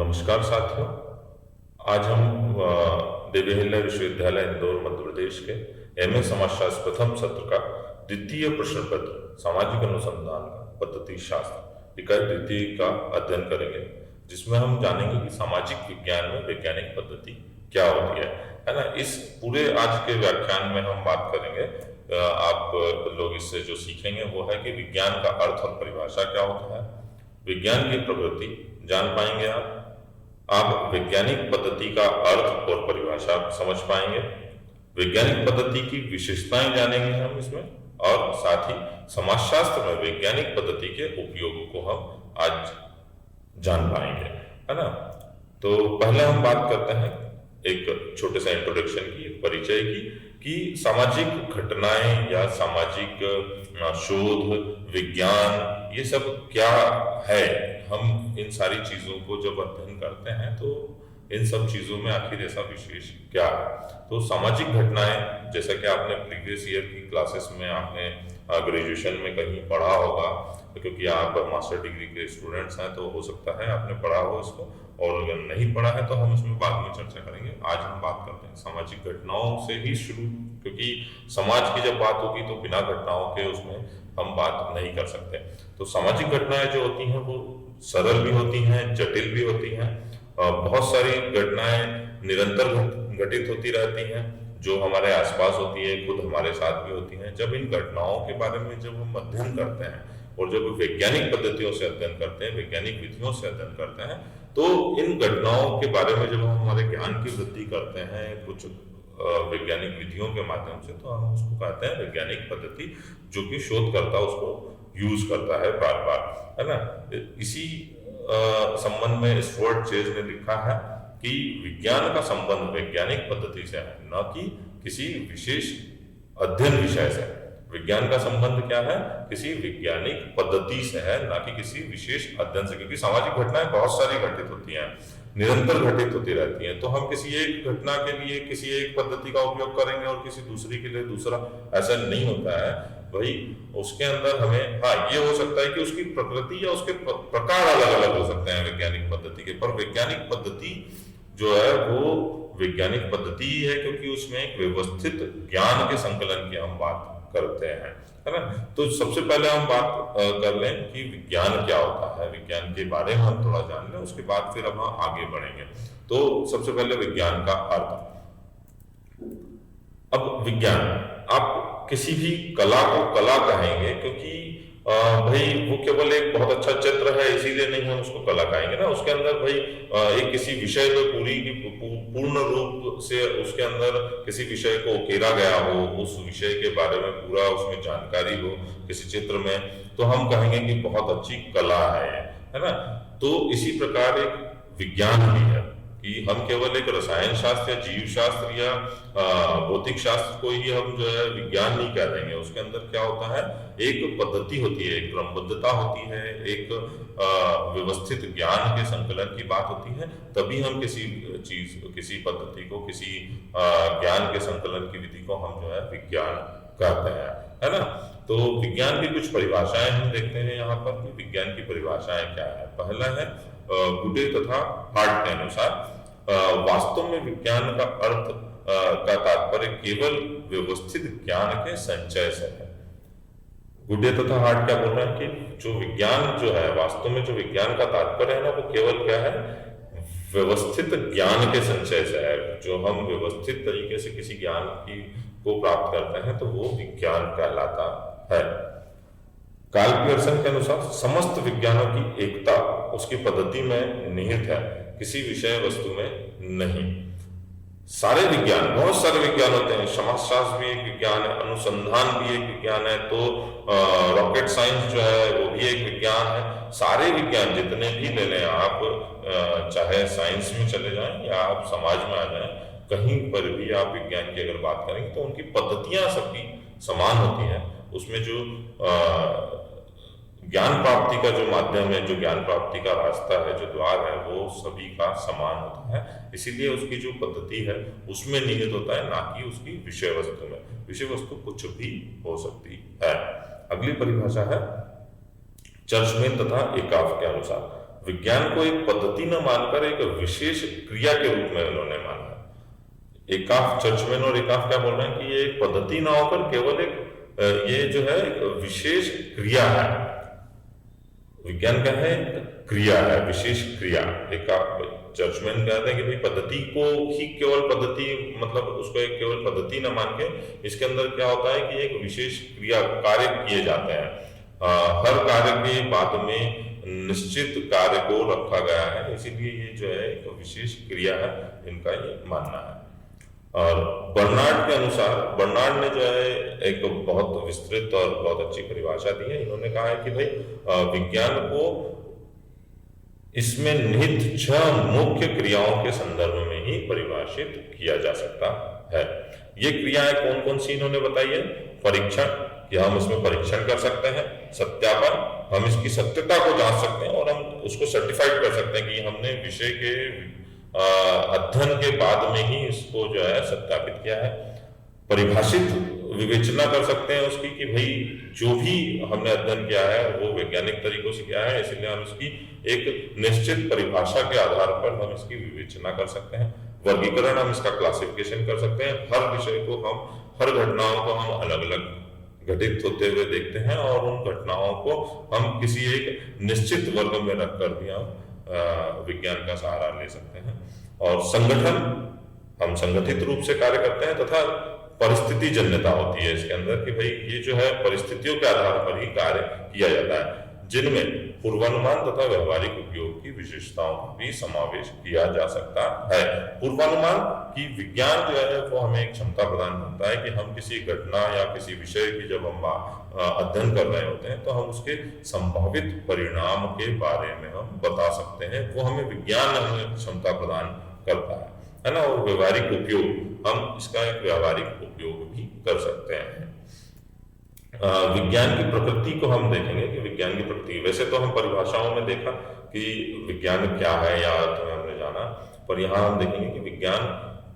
नमस्कार साथियों। आज हम देवी अहिल्या विश्वविद्यालय इंदौर मध्य प्रदेश के एमए समाजशास्त्र प्रथम सत्र का द्वितीय प्रश्न पत्र सामाजिक अनुसंधान का पद्धति शास्त्र इकाई द्वितीय का अध्ययन करेंगे, जिसमें हम जानेंगे कि सामाजिक विज्ञान में वैज्ञानिक पद्धति क्या होती है ना। इस पूरे आज के व्याख्यान में हम बात करेंगे, आप लोग इससे जो सीखेंगे वो है कि विज्ञान का अर्थ और परिभाषा क्या होता है, विज्ञान की प्रकृति जान पाएंगे आप वैज्ञानिक पद्धति का अर्थ और परिभाषा समझ पाएंगे, वैज्ञानिक पद्धति की विशेषताएं जानेंगे हम इसमें, और साथ ही समाजशास्त्र में वैज्ञानिक पद्धति के उपयोग को हम आज जान पाएंगे, है ना। तो पहले हम बात करते हैं एक छोटे सा इंट्रोडक्शन की, एक परिचय की, कि सामाजिक घटनाएं या सामाजिक शोध, विज्ञान, ये सब क्या है। हम इन सारी चीजों को जब अध्ययन करते हैं तो इन सब चीजों में आखिर ऐसा विशेष क्या है। तो सामाजिक घटनाएं, जैसा कि आपने प्रीवियस ईयर की क्लासेस में आपने ग्रेजुएशन में कहीं पढ़ा होगा, क्योंकि आप मास्टर डिग्री के स्टूडेंट्स हैं तो हो सकता है आपने पढ़ा हो इसको, और अगर नहीं पढ़ा है तो हम इसमें बाद में चर्चा करेंगे। आज हम बात करते हैं सामाजिक घटनाओं से ही शुरू, क्योंकि समाज की जब बात होगी तो बिना घटनाओं के उसमें हम बात नहीं कर सकते। तो सामाजिक घटनाएं जो होती हैं वो सरल भी होती हैं, जटिल भी होती हैं। बहुत सारी घटनाएं निरंतर घटित होती रहती हैं जो हमारे आसपास होती है, खुद हमारे साथ भी होती हैं। जब इन घटनाओं के बारे में जब हम अध्ययन करते हैं और जब वैज्ञानिक पद्धतियों से अध्ययन करते हैं, वैज्ञानिक विधियों से अध्ययन करते हैं, तो इन घटनाओं के बारे में जब हम हमारे ज्ञान की वृद्धि करते हैं कुछ वैज्ञानिक विधियों के माध्यम से, तो हम उसको कहते हैं वैज्ञानिक पद्धति, जो कि शोधकर्ता उसको यूज करता है बार बार, है ना। इसी संबंध में स्टुअर्ट चेज ने लिखा है कि विज्ञान का संबंध वैज्ञानिक पद्धति से है, न कि किसी विशेष अध्ययन विषय से। विज्ञान का संबंध क्या है, किसी वैज्ञानिक पद्धति से है, ना कि किसी विशेष अध्ययन से, क्योंकि सामाजिक घटनाएं बहुत सारी घटित होती हैं, निरंतर घटित होती रहती हैं। तो हम किसी एक घटना के लिए किसी एक पद्धति का उपयोग करेंगे और किसी दूसरी के लिए दूसरा, ऐसा नहीं होता है भाई। उसके अंदर हमें, हाँ, ये हो सकता है कि उसकी प्रकृति या उसके प्रकार अलग अलग हो सकते हैं वैज्ञानिक पद्धति के, पर वैज्ञानिक पद्धति जो है वो वैज्ञानिक पद्धति ही है, क्योंकि उसमें एक व्यवस्थित ज्ञान के संकलन की हम बात करते हैं, है ना। तो सबसे पहले हम बात कर लें कि विज्ञान क्या होता है, विज्ञान के बारे में हम थोड़ा जान लें, उसके बाद फिर हम आगे बढ़ेंगे। तो सबसे पहले विज्ञान का अर्थ। अब विज्ञान, आप किसी भी कला को कला कहेंगे, क्योंकि भाई वो केवल एक बहुत अच्छा चित्र है इसीलिए नहीं हम उसको कला कहेंगे ना। उसके अंदर भाई एक किसी विषय को पूर्ण रूप से उसके अंदर किसी विषय को उकेरा गया हो, उस विषय के बारे में पूरा उसमें जानकारी हो किसी चित्र में, तो हम कहेंगे कि बहुत अच्छी कला है ना। तो इसी प्रकार एक विज्ञान भी है कि हम केवल एक रसायन शास्त्र या जीव शास्त्र या भौतिक शास्त्र को ही हम जो है विज्ञान नहीं कह देंगे। उसके अंदर क्या होता है, एक पद्धति होती है, एक क्रमबद्धता होती है, एक व्यवस्थित ज्ञान के संकलन की बात होती है, तभी हम किसी चीज, किसी पद्धति को, किसी ज्ञान के संकलन की विधि को हम जो है विज्ञान कहते हैं, है ना। तो विज्ञान की कुछ परिभाषाएं हम देखते हैं यहाँ पर कि विज्ञान की परिभाषाएं क्या है। पहला है गुडे तथा हार्ट के अनुसार वास्तव में विज्ञान का अर्थ का तात्पर्य केवल व्यवस्थित ज्ञान के संचय से है। गुडे तथा हार्ट क्या बोल रहे हैं कि जो विज्ञान जो है, वास्तव में जो विज्ञान का तात्पर्य है ना, वो केवल क्या है, व्यवस्थित ज्ञान के संचय से है। जो हम व्यवस्थित तरीके से किसी ज्ञान की को प्राप्त करते हैं तो वो विज्ञान कहलाता है। कार्ल पियर्सन के अनुसार समस्त विज्ञानों की एकता उसकी पद्धति में निहित है, किसी विषय वस्तु में नहीं। सारे विज्ञान, बहुत सारे विज्ञान होते हैं, समाजशास्त्र भी एक विज्ञान है, अनुसंधान भी एक विज्ञान है, तो रॉकेट साइंस जो है वो भी एक विज्ञान है। सारे विज्ञान जितने भी ले लें आप, चाहे साइंस में चले जाएं या आप समाज में आ जाएं, कहीं पर भी आप विज्ञान की अगर बात करेंगे तो उनकी पद्धतियां सबकी समान होती हैं। उसमें जो ज्ञान प्राप्ति का जो माध्यम है, जो ज्ञान प्राप्ति का रास्ता है, जो द्वार है, वो सभी का समान होता है। इसीलिए उसकी जो पद्धति है उसमें निहित होता है, ना कि उसकी विषय वस्तु में। विषय वस्तु कुछ भी हो सकती है। अगली परिभाषा है चर्चमैन तथा एकाफ के अनुसार विज्ञान को एक पद्धति न मानकर एक विशेष क्रिया के रूप में उन्होंने माना है। एकाफ चर्चमैन और एकाफ क्या बोल रहे हैं कि ये एक पद्धति ना होकर केवल एक ये जो है एक विशेष क्रिया है। विज्ञान क्या है? क्रिया है, विशेष क्रिया। एकाफ चर्चमैन कहते हैं कि भाई पद्धति को ही केवल पद्धति, मतलब उसको एक केवल पद्धति न मान के इसके अंदर क्या होता है कि एक विशेष क्रिया कार्य किए जाते हैं। हर कार्य के बाद में निश्चित कार्य को रखा गया है, इसीलिए ये जो है एक विशेष क्रिया है, इनका ये मानना है। और बर्नार्ड के अनुसार, बर्नार्ड ने जो है एक बहुत विस्तृत और बहुत अच्छी परिभाषा दी है। इन्होंने कहा है कि भाई विज्ञान को इसमें निहित 6 मुख्य क्रियाओं के संदर्भ में ही परिभाषित किया जा सकता है। ये क्रियाएं कौन कौन सी इन्होंने बताई है? परीक्षण, कि हम इसमें परीक्षण कर सकते हैं। सत्यापन, हम इसकी सत्यता को जांच सकते हैं और हम उसको सर्टिफाइड कर सकते हैं कि हमने विषय के अध्ययन के बाद में ही इसको जो है सत्यापित किया है। परिभाषित, विवेचना कर सकते हैं उसकी कि भाई जो भी हमने अध्ययन किया है वो वैज्ञानिक तरीकों से किया है, इसलिए हम इसकी एक निश्चित परिभाषा के आधार पर हम इसकी विवेचना कर सकते हैं। वर्गीकरण, हम इसका क्लासिफिकेशन कर सकते हैं। हर विषय को हम, हर घटनाओं को हम अलग अलग घटित होते हुए देखते हैं और उन घटनाओं को हम किसी एक निश्चित वर्ग में रखकर भी हम विज्ञान का सहारा ले सकते हैं। और संगठन, हम संगठित रूप से कार्य करते हैं। तथा परिस्थिति जन्यता होती है इसके अंदर कि भाई ये जो है परिस्थितियों के आधार पर ही कार्य किया जाता है, जिनमें पूर्वानुमान तथा व्यवहारिक उपयोग की विशेषताओं का भी समावेश किया जा सकता है। पूर्वानुमान की विज्ञान जो है वो हमें एक क्षमता प्रदान करता है कि हम किसी घटना या किसी विषय की जब हम अध्ययन कर रहे होते हैं तो हम उसके संभावित परिणाम के बारे में हम बता सकते हैं। वो हमें विज्ञान हमें क्षमता प्रदान करता है ना। और व्यवहारिक उपयोग, हम इसका एक व्यवहारिक उपयोग भी कर सकते हैं। विज्ञान की प्रकृति को हम देखेंगे कि विज्ञान की प्रकृति, वैसे तो हम परिभाषाओं में देखा कि विज्ञान क्या है या अर्थ में हमने जाना, पर यहाँ हम देखेंगे कि विज्ञान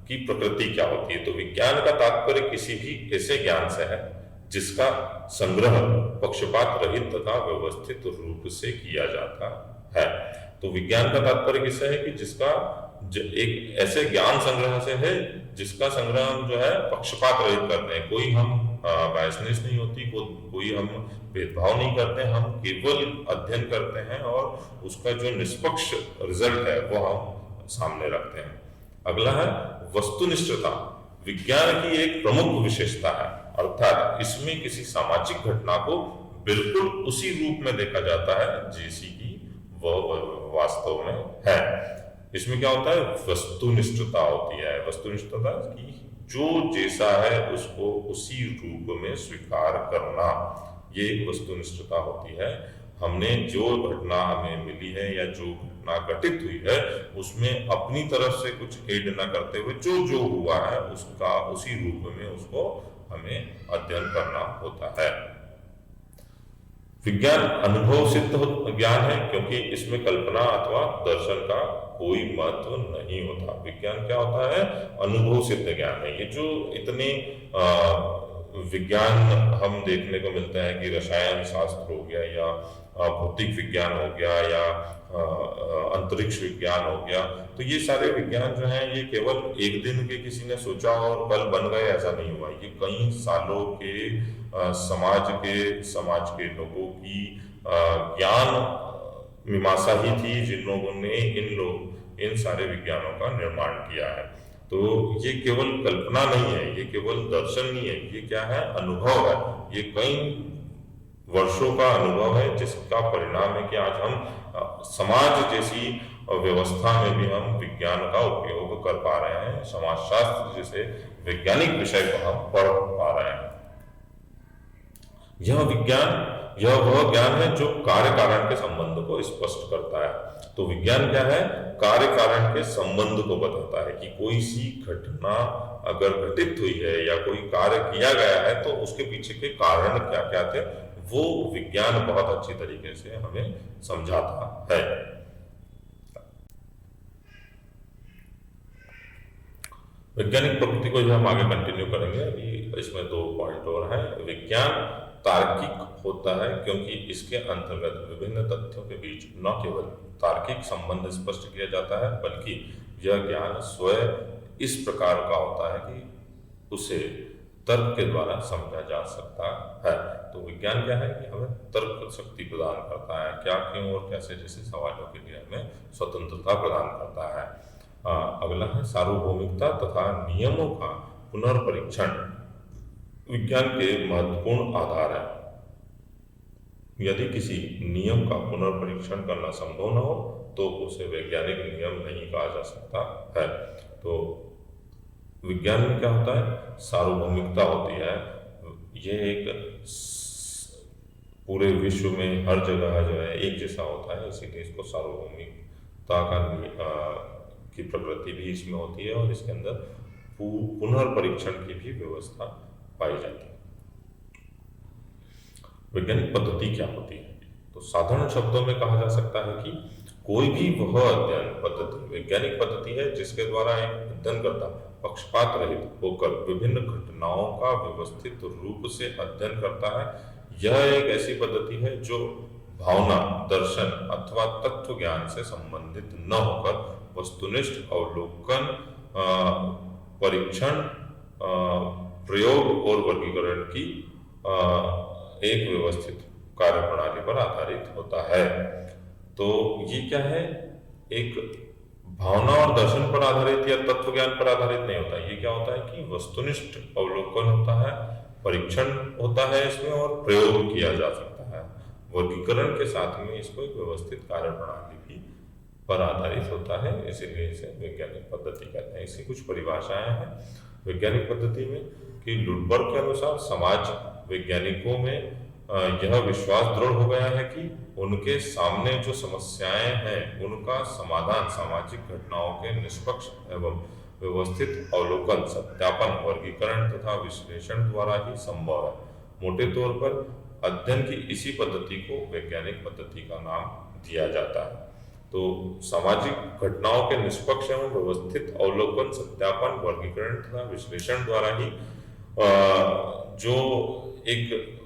की प्रकृति क्या होती है। तो विज्ञान का तात्पर्य किसी भी ऐसे ज्ञान से है जिसका संग्रह पक्षपात रहित तथा व्यवस्थित रूप से किया जाता है। तो विज्ञान का तात्पर्य किससे है कि जिसका एक ऐसे ज्ञान संग्रह से है जिसका संग्रह हम जो है पक्षपात रहित करते हैं। कोई हम बायसनेस नहीं होती, कोई हम भेदभाव नहीं करते, हम केवल अध्ययन करते हैं और उसका जो निष्पक्ष रिजल्ट है वो हम सामने रखते हैं। अगला है वस्तुनिष्ठता। विज्ञान की एक प्रमुख विशेषता है, अर्थात इसमें किसी सामाजिक घटना को बिल्कुल उसी रूप में देखा जाता है जैसी कि वह वास्तव में है। इसमें क्या होता है? वस्तुनिष्ठता होती है। वस्तुनिष्ठता की जो जैसा है उसको उसी रूप में स्वीकार करना, ये एक वस्तुनिष्ठता होती है। हमने जो घटना हमें मिली है या जो घटना घटित हुई है उसमें अपनी तरफ से कुछ ऐड न करते हुए जो जो हुआ है उसका उसी रूप में उसको हमें अध्ययन करना होता है। विज्ञान अनुभव सिद्ध ज्ञान है क्योंकि इसमें कल्पना अथवा दर्शन का कोई महत्व नहीं होता। विज्ञान क्या होता है? अनुभव सिद्ध ज्ञान है। ये जो इतने विज्ञान हम देखने को मिलता है कि रसायन शास्त्र हो गया या भौतिक विज्ञान हो गया या अंतरिक्ष विज्ञान हो गया, तो ये सारे विज्ञान जो हैं ये केवल एक दिन के किसी ने सोचा और कल बन गए, ऐसा नहीं हुआ। ये कई सालों के समाज के लोगों की ज्ञान मीमांसा ही थी जिन लोगों ने इन सारे विज्ञानों का निर्माण किया है। तो ये केवल कल्पना नहीं है, ये केवल दर्शन नहीं है, ये क्या है? अनुभव है। ये कई वर्षों का अनुभव है जिसका परिणाम है कि आज हम समाज जैसी व्यवस्था में भी हम विज्ञान का उपयोग कर पा रहे हैं। समाजशास्त्र जैसे वैज्ञानिक विषय को हम पढ़ पा रहे हैं। यह वह ज्ञान है जो कार्य कारण के संबंध को स्पष्ट करता है। तो विज्ञान क्या है? कार्य कारण के संबंध को बताता है कि कोई सी घटना अगर घटित हुई है या कोई कार्य किया गया है तो उसके पीछे के कारण क्या क्या थे, वो विज्ञान बहुत अच्छी तरीके से हमें समझाता है। वैज्ञानिक प्रकृति को जो हम आगे कंटिन्यू करेंगे, अभी इसमें 2 पॉइंट और हैं। विज्ञान तार्किक होता है, क्योंकि इसके अंतर्गत विभिन्न तथ्यों के बीच न केवल तार्किक संबंध स्पष्ट किया जाता है, बल्कि यह ज्ञान स्वयं इस प्रकार का होता है कि उसे तर्क के द्वारा समझा जा सकता है। तो विज्ञान क्या है कि हमें तर्क शक्ति प्रदान करता है, क्या, क्यों और कैसे जैसे सवालों के लिए हमें स्वतंत्रता प्रदान करता है। अगला है सार्वभौमिकता तथा नियमों का पुनर्परीक्षण विज्ञान के महत्वपूर्ण आधार है। यदि किसी नियम का पुनर्परीक्षण करना संभव न हो तो उसे वैज्ञानिक नियम नहीं कहा जा सकता है। तो विज्ञान में क्या होता है, सार्वभौमिकता होती है। ये एक पूरे विश्व में हर जगह जो है एक जैसा होता है, इसीलिए इसको सार्वभौमिकता की प्रकृति भी इसमें होती है, और इसके अंदर पुनर्परीक्षण की भी व्यवस्था पाई जाती है। वैज्ञानिक पद्धति क्या होती है? तो साधारण शब्दों में कहा जा सकता है कि कोई भी वह अध्ययन पद्धति वैज्ञानिक पद्धति है जिसके द्वारा एक अध्ययनकर्ता पक्षपात रहित होकर विभिन्न घटनाओं का व्यवस्थित रूप से अध्ययन करता है। यह एक ऐसी पद्धति है जो भावना, दर्शन अथवा तत्व ज्ञान से संबंधित न होकर वस्तुनिष्ठ अवलोकन, परीक्षण, प्रयोग और वर्गीकरण की एक व्यवस्थित कार्य प्रणाली पर आधारित होता है। तो ये क्या है, एक भावना और दर्शन पर आधारित या तत्व ज्ञान पर आधारित नहीं होता। ये क्या होता है कि वस्तुनिष्ठ अवलोकन होता है, परीक्षण होता है इसमें, और प्रयोग किया जा सकता है। वर्गीकरण के साथ में इसको एक व्यवस्थित कार्य प्रणाली भी पर आधारित होता है, इसीलिए इसे वैज्ञानिक पद्धति कहते हैं। इसकी कुछ परिभाषाएं हैं वैज्ञानिक पद्धति में कि लुडबर्ग के अनुसार समाज वैज्ञानिकों में यह विश्वास दृढ़ हो गया है कि उनके सामने जो समस्याएं हैं उनका समाधान सामाजिक घटनाओं के निष्पक्ष एवं व्यवस्थित अवलोकन, सत्यापन, वर्गीकरण तथा विश्लेषण द्वारा ही संभव है। मोटे तौर पर अध्ययन की इसी पद्धति को वैज्ञानिक पद्धति का नाम दिया जाता है। तो सामाजिक घटनाओं के निष्पक्ष एवं व्यवस्थित अवलोकन, सत्यापन, वर्गीकरण तथा विश्लेषण द्वारा ही जो एक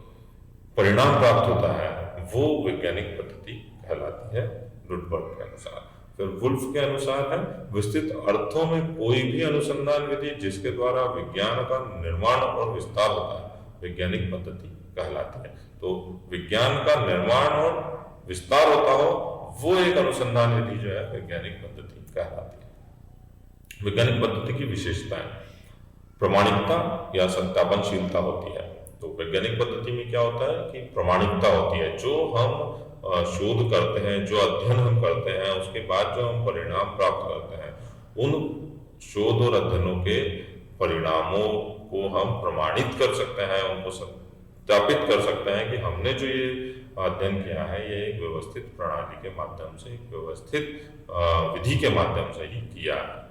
परिणाम प्राप्त होता है वो वैज्ञानिक पद्धति कहलाती है लुडबर्ग के अनुसार। फिर वुल्फ के अनुसार है विस्तृत अर्थों में कोई भी अनुसंधान विधि जिसके द्वारा विज्ञान का निर्माण और विस्तार होता है वैज्ञानिक पद्धति कहलाती है। तो विज्ञान का निर्माण और विस्तार होता हो वो एक अनुसंधान विधि जो है वैज्ञानिक पद्धति कहलाती है। वैज्ञानिक पद्धति की विशेषताएं, प्रमाणिकता या सत्यापनशीलता होती है। तो वैज्ञानिक पद्धति में क्या होता है कि प्रमाणिकता होती है। जो हम शोध करते हैं, जो अध्ययन हम करते हैं, उसके बाद जो हम परिणाम प्राप्त करते हैं, उन शोध और अध्ययनों के परिणामों को हम प्रमाणित कर सकते हैं, उनको सत्यापित कर सकते हैं कि हमने जो ये अध्ययन किया है ये एक व्यवस्थित प्रणाली के माध्यम से, एक व्यवस्थित विधि के माध्यम से ही किया है।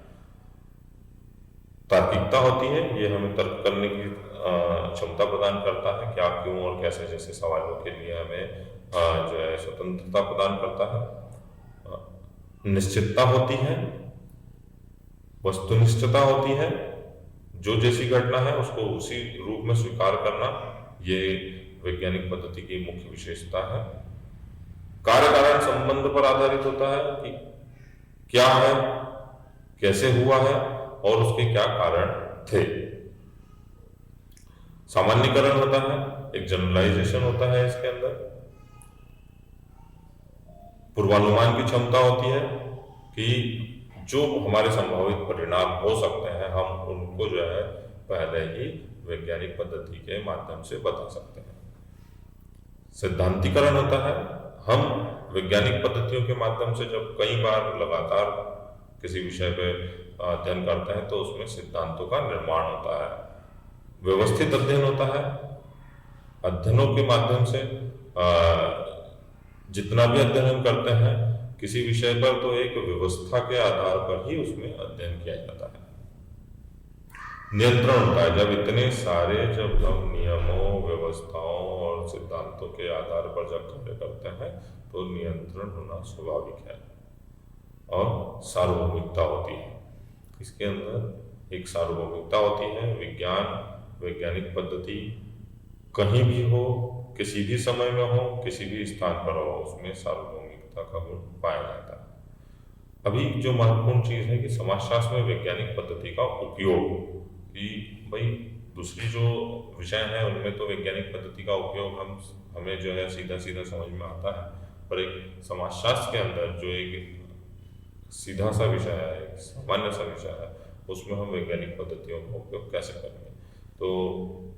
तार्किकता होती है, ये हमें तर्क करने की क्षमता प्रदान करता है, क्या, क्यों और कैसे जैसे सवालों के लिए हमें जो है स्वतंत्रता प्रदान करता है। निश्चितता होती है, वस्तुनिष्ठता होती है, जो जैसी घटना है उसको उसी रूप में स्वीकार करना, ये वैज्ञानिक पद्धति की मुख्य विशेषता है। कार्य कारण संबंध पर आधारित होता है कि क्या है, कैसे हुआ है और उसके क्या कारण थे। सामान्यीकरण होता है, एक जनरलाइजेशन होता है इसके अंदर। पूर्वानुमान की क्षमता होती है कि जो हमारे संभावित परिणाम हो सकते हैं हम उनको जो है पहले ही वैज्ञानिक पद्धति के माध्यम से बता सकते हैं। सिद्धांतीकरण होता है, हम वैज्ञानिक पद्धतियों के माध्यम से जब कई बार लगातार किसी विषय पे अध्ययन करते हैं तो उसमें सिद्धांतों का निर्माण होता है। व्यवस्थित अध्ययन होता है, अध्ययनों के माध्यम से जितना भी अध्ययन हम करते हैं किसी विषय पर तो एक व्यवस्था के आधार पर ही उसमें अध्ययन किया जाता है। नियंत्रण होता है, जब हम नियमों, व्यवस्थाओं और सिद्धांतों के आधार पर जब कार्य करते हैं तो नियंत्रण होना स्वाभाविक है। और सार्वभौमिकता होती है, इसके अंदर एक सार्वभौमिकता होती है। विज्ञान, वैज्ञानिक पद्धति कहीं भी हो, किसी भी समय में हो, किसी भी स्थान पर हो, उसमें सार्वभौमिकता का गुण पाया जाता है। अभी जो महत्वपूर्ण चीज़ है कि समाजशास्त्र में वैज्ञानिक पद्धति का उपयोग, कि भाई दूसरी जो विषय हैं उनमें तो वैज्ञानिक पद्धति का उपयोग हमें जो है सीधा सीधा समझ में आता है, पर एक समाजशास्त्र के अंदर जो एक सीधा सा विषय है, एक सामान्य सा विषय है, उसमें हम वैज्ञानिक पद्धतियों का उपयोग कैसे करेंगे। तो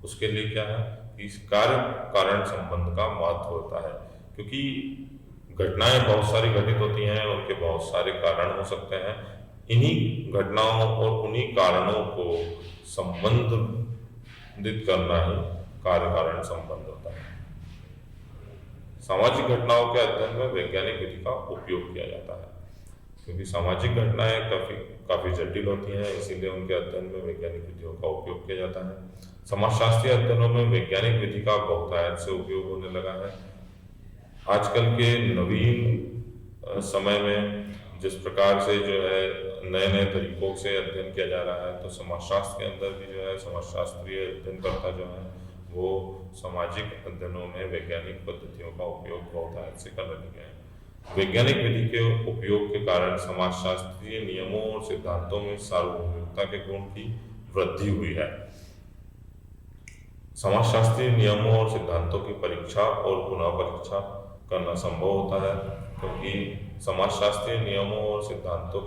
उसके लिए क्या है कि इस कार्य कारण संबंध का महत्व होता है, क्योंकि घटनाएं बहुत सारी घटित होती हैं, उनके बहुत सारे कारण हो सकते हैं। इन्हीं घटनाओं और उन्हीं कारणों को संबंधित करना ही कार्य कारण संबंध होता है। सामाजिक घटनाओं के अध्ययन में वैज्ञानिक विधि का उपयोग किया जाता है, क्योंकि सामाजिक घटनाएं काफी काफी जटिल होती हैं, इसीलिए उनके अध्ययन में वैज्ञानिक विधियों का उपयोग किया जाता है। समाजशास्त्रीय अध्ययनों में वैज्ञानिक विधि का बहुतायत से उपयोग होने लगा है। आजकल के नवीन समय में जिस प्रकार से जो है नए नए तरीकों से अध्ययन किया जा रहा है, तो समाजशास्त्र के अंदर भी जो है समाजशास्त्रीय अध्ययनकर्ता जो है वो सामाजिक अध्ययनों में वैज्ञानिक पद्धतियों का उपयोग बहुतायत से करने लगे हैं। वैज्ञानिक विधि के उपयोग के कारण समाजशास्त्रीय नियमों और सिद्धांतों में सार्वभौमिकता के गुण की वृद्धि हुई है। समाजशास्त्रीय नियमों और सिद्धांतों की परीक्षा और पुनः परीक्षा करना संभव होता है, क्योंकि समाजशास्त्रीय नियमों और सिद्धांतों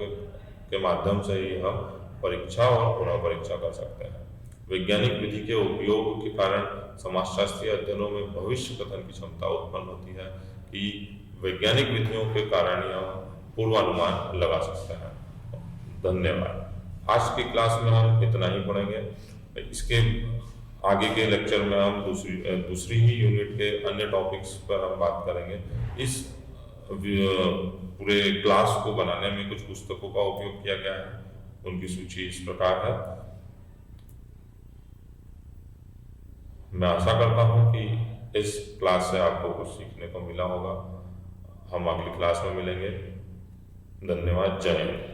के माध्यम से ही हम परीक्षा और पुनः परीक्षा कर सकते हैं। वैज्ञानिक विधि के उपयोग के कारण समाजशास्त्रीय अध्ययनों में भविष्य कथन की क्षमता उत्पन्न होती है, कि वैज्ञानिक विधियों के कारण ही हम पूर्वानुमान लगा सकते हैं। धन्यवाद। आज की क्लास में हम इतना ही पढ़ेंगे। इसके आगे के लेक्चर में हम दूसरी ही यूनिट के अन्य टॉपिक्स पर हम बात करेंगे। इस पूरे क्लास को बनाने में कुछ पुस्तकों का उपयोग किया गया है, उनकी सूची इस प्रकार है। मैं आशा करता हूँ कि इस क्लास से आपको कुछ सीखने को मिला होगा। हम अगली क्लास में मिलेंगे। धन्यवाद। जय हिंद।